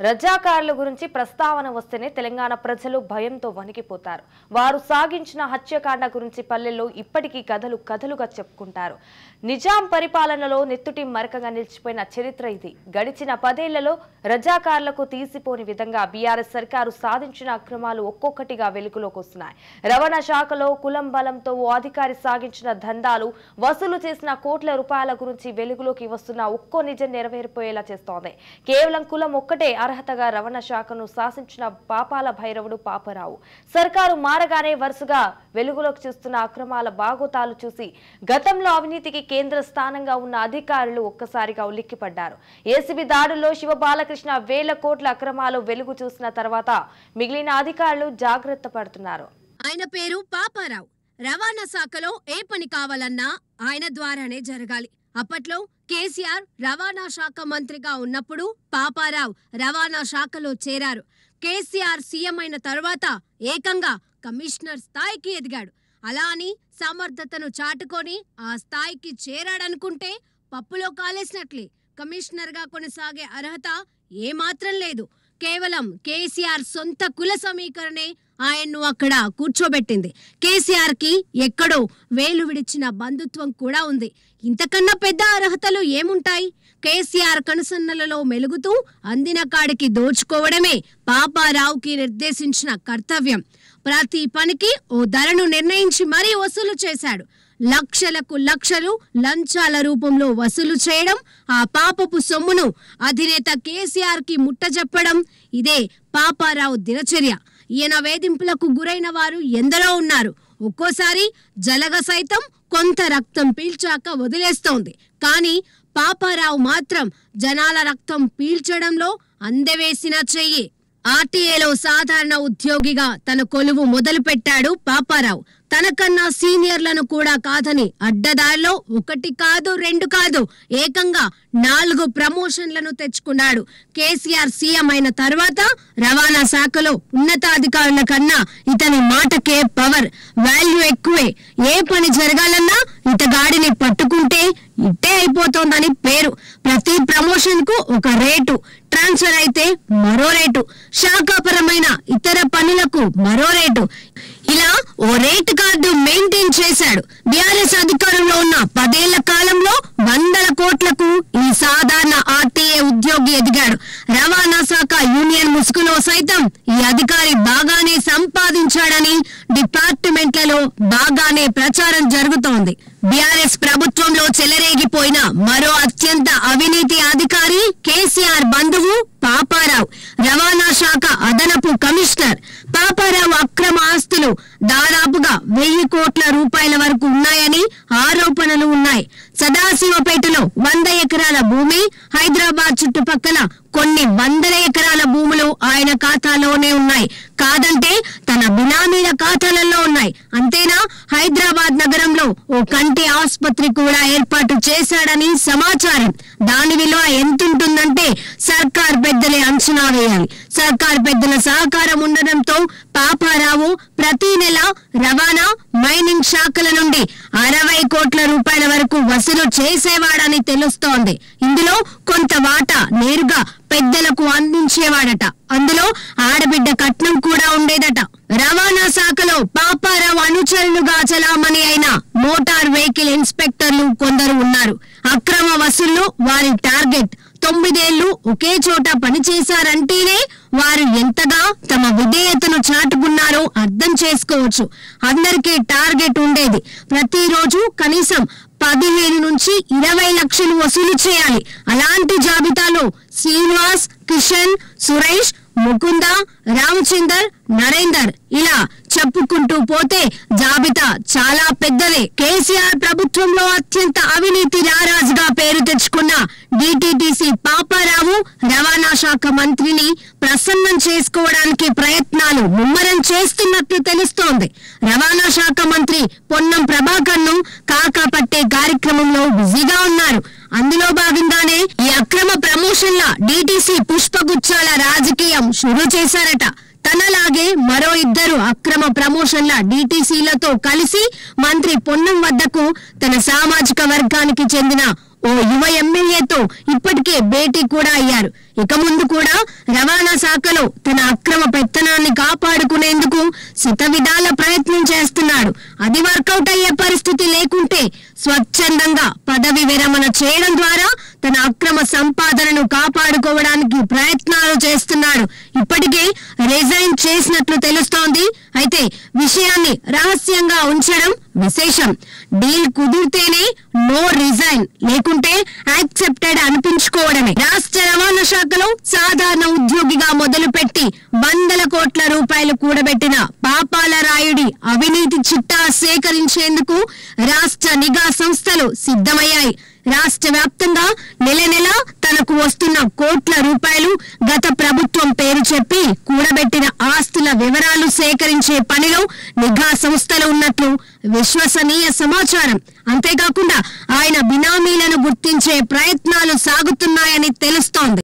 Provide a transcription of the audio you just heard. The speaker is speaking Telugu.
రజాకారుల గురించి ప్రస్తావన వస్తేనే తెలంగాణ ప్రజలు భయంతో వణికిపోతారు. వారు సాగించిన హత్యాకాండ గురించి పల్లెల్లో ఇప్పటికీ కథలుగా చెప్పుకుంటారు. నిజాం పరిపాలనలో నెత్తుటి మరకగా నిలిచిపోయిన చరిత్ర ఇది. గడిచిన 10 ఏళ్లలో రజాకారులకు తీసిపోని విధంగా బీఆర్ఎస్ సర్కారు సాధించిన అక్రమాలు ఒక్కొక్కటిగా వెలుగులోకి వస్తున్నాయి. రవాణా శాఖలో కులం బలంతో ఓ అధికారి సాగించిన దందాలు, వసూలు చేసిన కోట్ల రూపాయల గురించి వెలుగులోకి వస్తున్న ఒక్కో నిజం నెరవేరిపోయేలా చేస్తోంది. కేవలం కులం ఒక్కటే అర్హతగా రవాణా శాఖను శాసించిన పాపాల భైరవుడు పాపారావు సర్కారు మారగానే వరుసగా వెలుగులోకి చూస్తున్న అక్రమాల బాగోతాలు చూసి గతంలో అవినీతికి కేంద్ర స్థానంగా ఉన్న అధికారులు ఒక్కసారిగా ఉలిక్కిపడ్డారు. ఏసీబీ దాడుల్లో శివబాలకృష్ణ వేల కోట్ల అక్రమాలు వెలుగు చూసిన తర్వాత మిగిలిన అధికారులు జాగ్రత్త పడుతున్నారు. ఆయన పేరు పాపారావు. రవాణా శాఖలో ఏ పని కావాలన్నా ఆయన ద్వారానే జరగాలి. అప్పట్లో కేసీఆర్ రవాణా శాఖ మంత్రిగా ఉన్నప్పుడు పాపారావు రవాణా శాఖలో చేరారు. కేసీఆర్ సీఎం అయిన తర్వాత ఏకంగా కమిషనర్ స్థాయికి ఎదిగాడు. అలా అని సమర్థతను చాటుకొని ఆ స్థాయికి చేరాడనుకుంటే పప్పులో కాలేసినట్లే. కమిషనర్ గా కొనసాగే అర్హత ఏమాత్రం లేదు. కేవలం కేసీఆర్ సొంత కుల సమీకరణే ఆయన్ను అక్కడ కూర్చోబెట్టింది. కేసీఆర్ కి ఎక్కడో వేలు విడిచిన బంధుత్వం కూడా ఉంది. ఇంతకన్నా పెద్ద అర్హతలు ఏముంటాయి? కేసీఆర్ కనుసన్నలలో మెలుగుతూ అందిన కాడికి దోచుకోవడమే పాపారావుకి నిర్దేశించిన కర్తవ్యం. ప్రతి పనికి ఓ ధరను నిర్ణయించి మరీ వసూలు చేశాడు. లక్షలకు లక్షలు లంచాల రూపంలో వసూలు చేయడం, ఆ పాపపు సొమ్మును అధినేత కేసీఆర్ కి ముట్టజెప్పడం, ఇదే పాపారావు దినచర్య. ఈయన వేధింపులకు గురైన వారు ఎందరో ఉన్నారు. ఒక్కోసారి జలగ సైతం కొంత రక్తం పీల్చాక వదిలేస్తోంది. కానీ పాపారావు మాత్రం జనాల రక్తం పీల్చడంలో అందవేసిన చెయ్యి. ఆర్టీఏలో సాధారణ ఉద్యోగిగా తన కొలువు మొదలు పెట్టాడు పాపారావు. తనకన్నా సీనియర్లను కూడా కాదని అడ్డదారిలో 1 కాదు 2 కాదు ఏకంగా 4 ప్రమోషన్లను తెచ్చుకున్నాడు. కేసీఆర్ సీఎం అయిన తర్వాత రవాణా శాఖలో ఉన్నతాధికారుల కన్నా ఇతని మాటకే పవర్, వాల్యూ ఎక్కువే. ఏ పని జరగాలన్నా ఇతగాడిని పట్టుకుంటే ఇట్టే అయిపోతోందని పేరు. ప్రతి ప్రమోషన్ కు ఒక రేటు, ట్రాన్స్ఫర్ అయితే మరో రేటు, శాఖాపరమైన ఇతర పనులకు మరో రేటు, ఇలా ఓ రేట్ కార్డు మెయింటైన్ చేశాడు. బీఆర్ఎస్ అధికారంలో ఉన్న 10 ఏళ్ల కాలంలో 100 కోట్లకు ఈ సాధారణ ఆర్టీఏ ఉద్యోగి ఎదిగాడు. రవాణా శాఖ యూనియన్ ముసుగులో సైతం ఈ అధికారి బాగానే సంపాదించాడని డిపార్ట్మెంట్లలో బాగానే ప్రచారం జరుగుతోంది. బీఆర్ఎస్ ప్రభుత్వంలో చెలరేగిపోయిన మరో అత్యంత అవినీతి అధికారి కేసీఆర్ బంధువు పాపారావు, రవాణా శాఖ అదనపు కమిషనర్. పాపారావు అక్రమ ఆస్తులు దాదాపుగా 1000 కోట్ల రూపాయల వరకు ఉన్నాయని ఆరోపణలు ఉన్నాయి. సదాశివపేటలో 100 ఎకరాల భూమి, హైదరాబాద్ చుట్టుపక్కల కొన్ని వందల ఎకరాల భూములు ఆయన ఖాతాలోనే ఉన్నాయి. కాదంటే తన బినామీల ఖాతాలలో ఉన్నాయి. అంతేనా, హైదరాబాద్ నగరంలో ఓ కంటి ఆసుపత్రి కూడా ఏర్పాటు చేశాడని సమాచారం. దాని విలువ ఎంతుంటుందంటే సర్కార్ పెద్దలే అంచనా వేయాలి. సర్కార్ పెద్దల సహకారం ఉండడంతో పాపారావు ప్రతి నెల రవాణా, మైనింగ్ శాఖల నుండి 60 కోట్ల రూపాయల వరకు వసూలు చేసేవాడని తెలుస్తోంది. ఇందులో కొంత వాటా నేరుగా పెద్దలకు అందించేవాడట. అందులో ఆడబిడ్డ కట్నం కూడా ఉండేదట. రవాణా శాఖలో పాపారావు అనుచరులుగా చలామణి అయిన మోటార్ వెహికల్ ఇన్స్పెక్టర్లు కొందరు ఉన్నారు. అక్రమ వసూళ్లు వారి టార్గెట్. 9 ఏళ్లు ఒకే చోట పనిచేశారంటేనే వారు ఎంతగా తమ విధేయతను చాటుకున్నారో అర్థం చేసుకోవచ్చు. అందరికీ టార్గెట్ ఉండేది. ప్రతిరోజు కనీసం 15 నుంచి 20 లక్షలు వసూలు చేయాలి. అలాంటి జాబితాలో శ్రీనివాస్, కిషన్, సురేష్, ముకుంద, రామచందర్, నరేందర్ ఇలా చెప్పుకుంటూ పోతే జాబితా చాలా పెద్దదే. కేసీఆర్ ప్రభుత్వంలో అత్యంత అవినీతి రారాజుగా పేరు తెచ్చుకున్న డిటిటిసి పాపారావు రవాణా శాఖ మంత్రిని ప్రసన్నం చేసుకోవడానికి ప్రయత్నాలు ముమ్మరం చేస్తున్నట్లు తెలుస్తోంది. రవాణా శాఖ మంత్రి పొన్నం ప్రభాకర్ ను కాకా పట్టే కార్యక్రమంలో బిజీగా ఉన్నారు. అందులో భాగంగానే ఈ అక్రమ ప్రమోషన్ల డిటిసి పుష్పగుచ్చాల రాజకీయం షురూ చేశారట. తనలాగే మరో 2 అక్రమ ప్రమోషన్ల డిటిసిలతో కలిసి మంత్రి పొన్నం వద్దకు తన సామాజిక వర్గానికి చెందిన ఓ యువ ఎమ్మెల్యేతో ఇప్పటికే భేటీ కూడా అయ్యారు. ఇక ముందు కూడా రవాణా శాఖలో తన అక్రమ పెత్తనాన్ని కాపాడుకునేందుకు శతవిధాల ప్రయత్నం చేస్తున్నాడు. అది వర్కౌట్ అయ్యే పరిస్థితి లేకుంటే స్వచ్ఛందంగా పదవి విరమణ చేయడం ద్వారా తన అక్రమ సంపాదనను కాపాడుకోవడానికి ప్రయత్నాలు చేస్తున్నాడు. ఇప్పటికే రిజైన్ చేసినట్లు తెలుస్తోంది. అయితే విషయాన్ని రహస్యంగా ఉంచడం విశేషం. డీల్ కుదిరితేనే నో రిజైన్, లేకుంటే యాక్సెప్టెడ్ అనిపించుకోవడమే. రాష్ట్ర రవాణా శాఖలో సాధారణ ఉద్యోగిగా మొదలుపెట్టి వందల కోట్ల రూపాయలు కూడబెట్టిన పాపాల రాయుడి అవినీతి చిట్టా సేకరించేందుకు రాష్ట్ర నిఘా సంస్థలు సిద్ధమయ్యాయి. రాష్ట్ర వ్యాప్తంగా నెల నెల తనకు వస్తున్న కోట్ల రూపాయలు గత ప్రభుత్వం పేరు చెప్పి కూడబెట్టిన ఆస్తుల వివరాలు సేకరించే పనిలో నిఘా సంస్థలు ఉన్నట్లు విశ్వసనీయ సమాచారం. అంతేకాకుండా ఆయన బినామీలను గుర్తించే ప్రయత్నాలు సాగుతున్నాయని తెలుస్తోంది.